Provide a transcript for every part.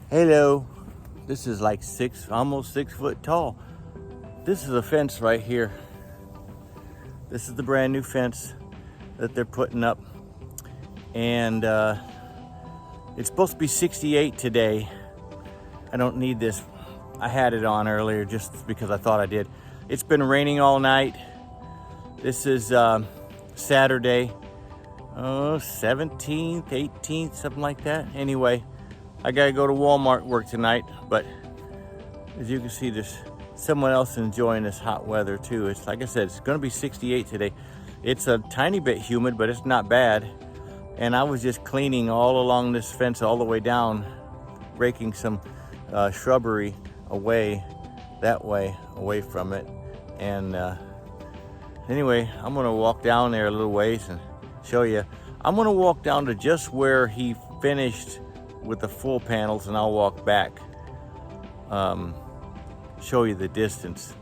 Hello. This is like almost 6 foot tall. This is a fence right here. This is the brand new fence that they're putting up. And it's supposed to be 68 today. I don't need this. I had it on earlier just because I thought I did. It's been raining all night. This is Saturday, 17th, 18th, something like that. Anyway, I gotta go to Walmart work tonight, but as you can see, there's someone else enjoying this hot weather too. It's like I said, it's gonna be 68 today. It's a tiny bit humid, but it's not bad. And I was just cleaning all along this fence all the way down, raking some shrubbery away, that way, away from it. And anyway, I'm gonna walk down there a little ways and show you. I'm gonna walk down to just where he finished with the full panels, and I'll walk back, show you the distance.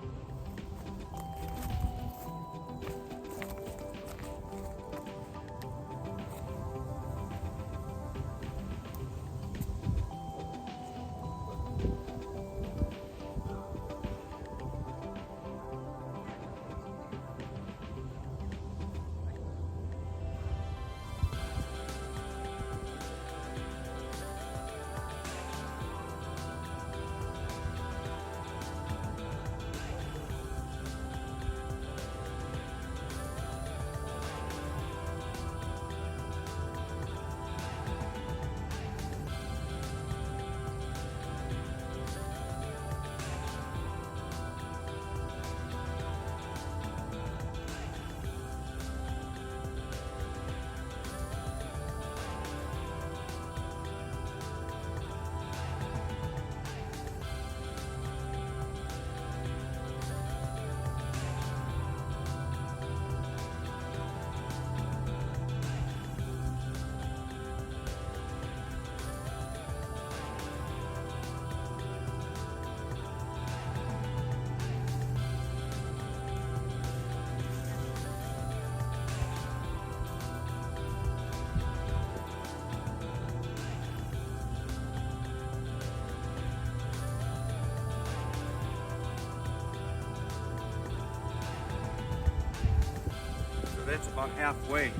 That's about halfway.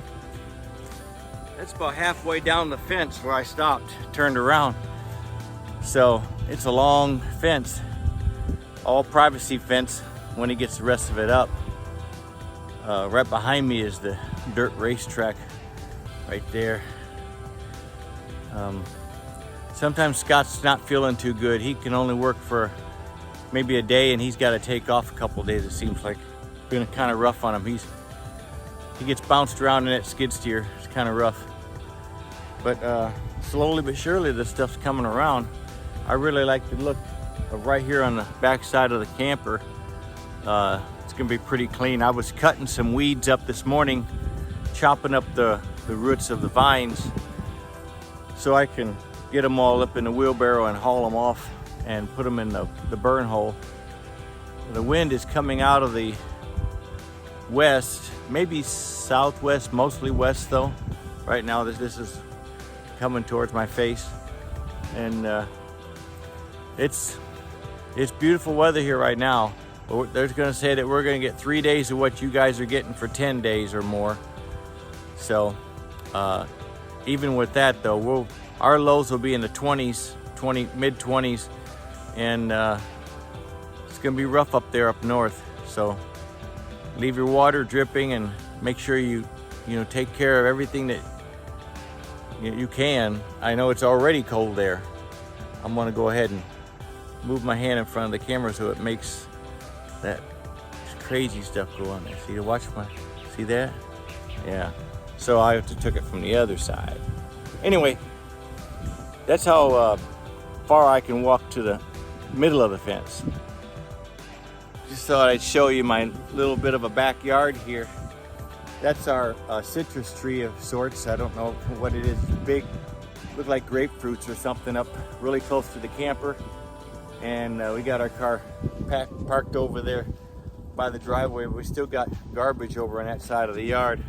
That's about halfway down the fence where I stopped, turned around. So it's a long fence, all privacy fence when he gets the rest of it up. Right behind me is the dirt racetrack right there. Sometimes Scott's not feeling too good. He can only work for maybe a day, and he's got to take off a couple of days. It seems like it's been kind of rough on him. He gets bounced around in that skid steer. It's kind of rough. But slowly but surely, this stuff's coming around. I really like the look of right here on the back side of the camper. It's gonna be pretty clean. I was cutting some weeds up this morning, chopping up the roots of the vines so I can get them all up in the wheelbarrow and haul them off and put them in the burn hole. The wind is coming out of the west, maybe southwest, mostly west though. Right now this is coming towards my face, and it's beautiful weather here right now. But they're going to say that we're going to get 3 days of what you guys are getting for 10 days or more. So even with that though, our lows will be in the 20s, mid 20s, and it's going to be rough up there up north. So leave your water dripping and make sure you take care of everything that you can. I know it's already cold there. I'm gonna go ahead and move my hand in front of the camera so it makes that crazy stuff go on there. See that? Yeah. So I have to took it from the other side. Anyway, that's how far I can walk to the middle of the fence. Just thought I'd show you my little bit of a backyard here. That's our citrus tree of sorts. I don't know what it is. Big, look like grapefruits or something up really close to the camper. And we got our car parked over there by the driveway. We still got garbage over on that side of the yard.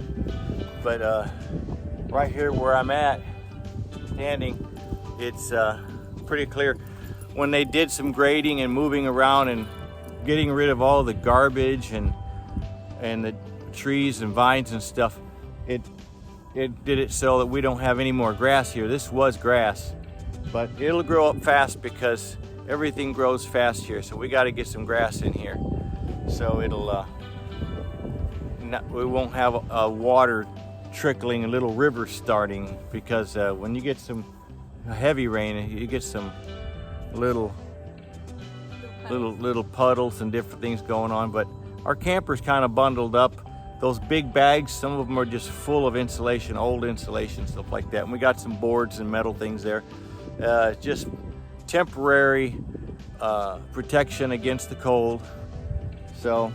But right here where I'm at, standing, it's pretty clear. When they did some grading and moving around and getting rid of all the garbage and the trees and vines and stuff, it did it so that we don't have any more grass here. This was grass, but it'll grow up fast because everything grows fast here. So we got to get some grass in here, so it'll we won't have water trickling, a little river starting, because when you get some heavy rain, you get some little puddles and different things going on. But our camper's kind of bundled up. Those big bags, some of them are just full of insulation, old insulation, stuff like that. And we got some boards and metal things there. Just temporary protection against the cold. So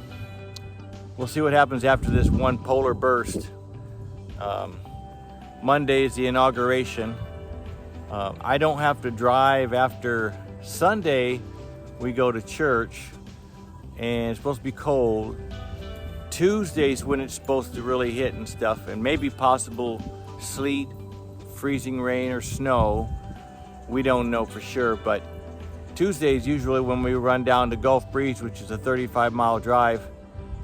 we'll see what happens after this one polar burst. Monday is the inauguration. I don't have to drive after Sunday. We go to church and it's supposed to be cold. Tuesday's when it's supposed to really hit and stuff, and maybe possible sleet, freezing rain, or snow. We don't know for sure, but Tuesday's usually when we run down to Gulf Breeze, which is a 35-mile drive.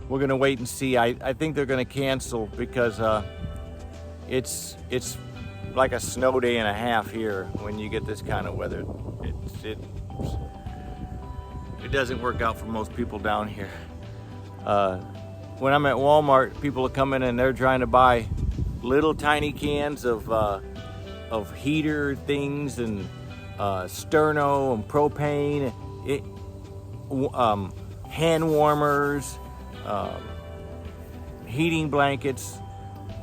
We're gonna wait and see. I think they're gonna cancel because it's like a snow day and a half here when you get this kind of weather. It doesn't work out for most people down here. When I'm at Walmart, people are coming and they're trying to buy little tiny cans of heater things and sterno and propane, hand warmers, heating blankets,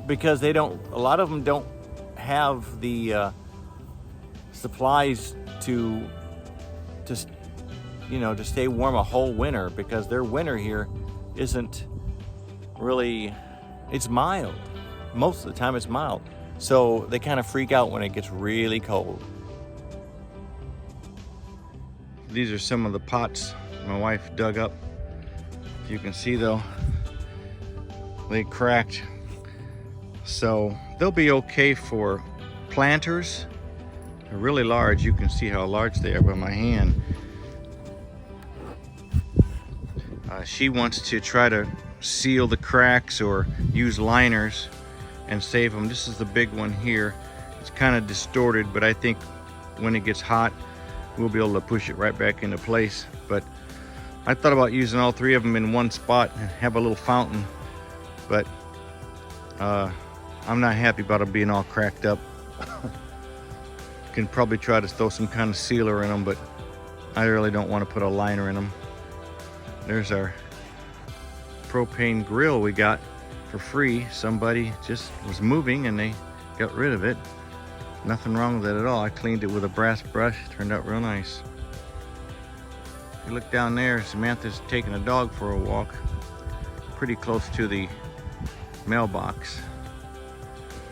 because a lot of them don't have the supplies to stay warm a whole winter, because their winter here isn't really, it's mild. Most of the time it's mild. So they kind of freak out when it gets really cold. These are some of the pots my wife dug up. If you can see though, they cracked. So they'll be okay for planters. They're really large. You can see how large they are by my hand. She wants to try to seal the cracks or use liners and save them. This is the big one here. It's kind of distorted, but I think when it gets hot, we'll be able to push it right back into place. But I thought about using all three of them in one spot and have a little fountain, but I'm not happy about it being all cracked up. Can probably try to throw some kind of sealer in them, but I really don't want to put a liner in them. There's our propane grill we got for free. Somebody just was moving and they got rid of it. Nothing wrong with it at all. I cleaned it with a brass brush. Turned out real nice. If you look down there, Samantha's taking a dog for a walk. Pretty close to the mailbox.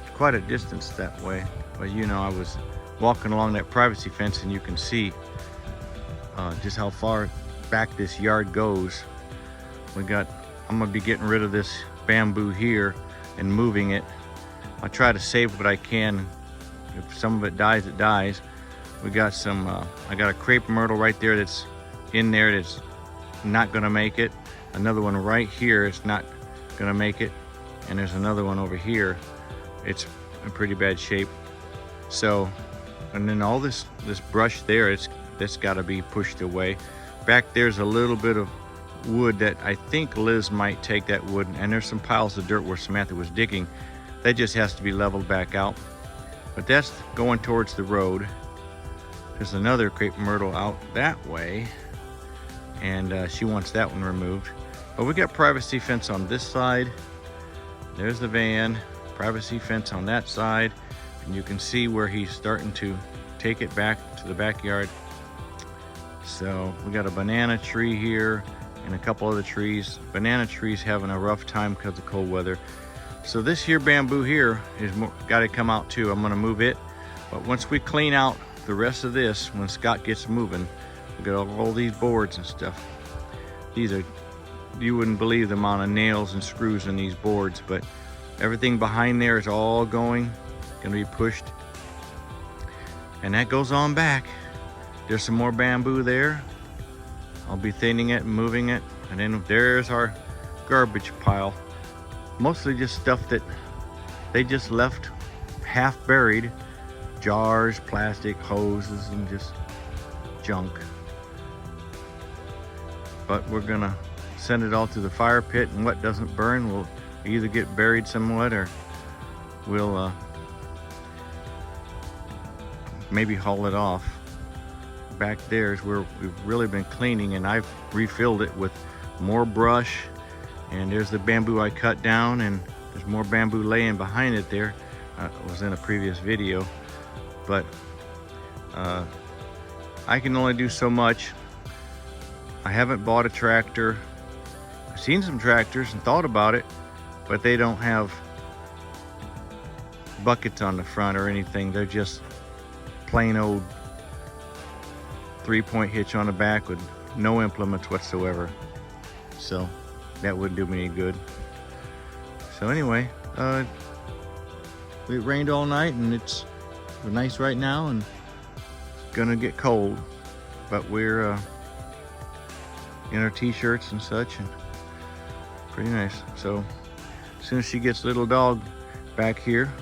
It's quite a distance that way. But you know, I was walking along that privacy fence and you can see just how far back this yard goes. I'm gonna be getting rid of this bamboo here and moving it. I'll try to save what I can. If some of it dies, it dies. We got some, I got a crepe myrtle right there that's in there that's not gonna make it. Another one right here, it's not gonna make it. And there's another one over here. It's in pretty bad shape. So, and then all this brush there, that's gotta be pushed away. Back there's a little bit of wood that I think Liz might take that wood, and there's some piles of dirt where Samantha was digging. That just has to be leveled back out. But that's going towards the road. There's another crepe myrtle out that way, and she wants that one removed. But we got privacy fence on this side. There's the van, privacy fence on that side, and you can see where he's starting to take it back to the backyard. So we got a banana tree here and a couple other trees. Banana trees having a rough time because of cold weather. So this here bamboo here is got to come out too. I'm gonna move it. But once we clean out the rest of this, when Scott gets moving, we got all these boards and stuff. These are, you wouldn't believe the amount of nails and screws in these boards, but everything behind there is all gonna be pushed. And that goes on back. There's some more bamboo there. I'll be thinning it and moving it. And then there's our garbage pile. Mostly just stuff that they just left half buried. Jars, plastic, hoses, and just junk. But we're gonna send it all to the fire pit, and what doesn't burn will either get buried somewhat or we'll maybe haul it off. Back there is where we've really been cleaning, and I've refilled it with more brush. And there's the bamboo I cut down, and there's more bamboo laying behind it there. It was in a previous video, but I can only do so much. I haven't bought a tractor. I've seen some tractors and thought about it, but they don't have buckets on the front or anything. They're just plain old 3-point hitch on the back with no implements whatsoever. So that wouldn't do me any good. So anyway, it rained all night, and it's nice right now, and it's gonna get cold, but we're in our t-shirts and such, and pretty nice. So as soon as she gets little dog back here,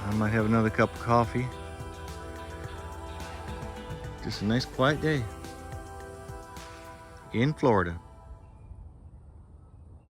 I might have another cup of coffee. Just a nice quiet day in Florida.